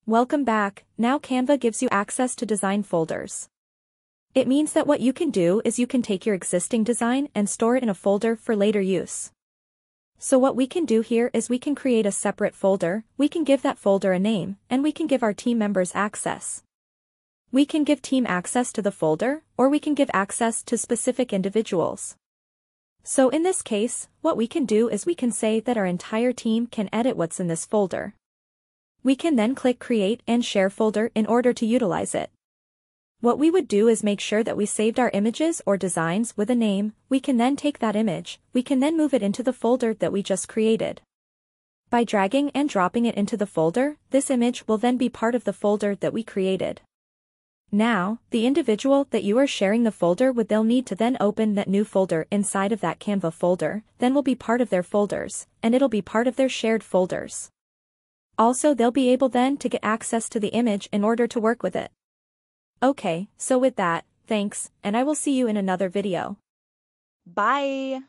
Welcome back. Now Canva gives you access to design folders. It means that what you can do is you can take your existing design and store it in a folder for later use. So what we can do here is we can create a separate folder, we can give that folder a name, and we can give our team members access. We can give team access to the folder, or we can give access to specific individuals. So in this case, what we can do is we can say that our entire team can edit what's in this folder. We can then click Create and Share Folder in order to utilize it. What we would do is make sure that we saved our images or designs with a name. We can then take that image, we can then move it into the folder that we just created. By dragging and dropping it into the folder, this image will then be part of the folder that we created. Now, the individual that you are sharing the folder with, they'll need to then open that new folder inside of that Canva folder, then will be part of their folders, and it'll be part of their shared folders. Also, they'll be able then to get access to the image in order to work with it. Okay, so with that, thanks, and I will see you in another video. Bye!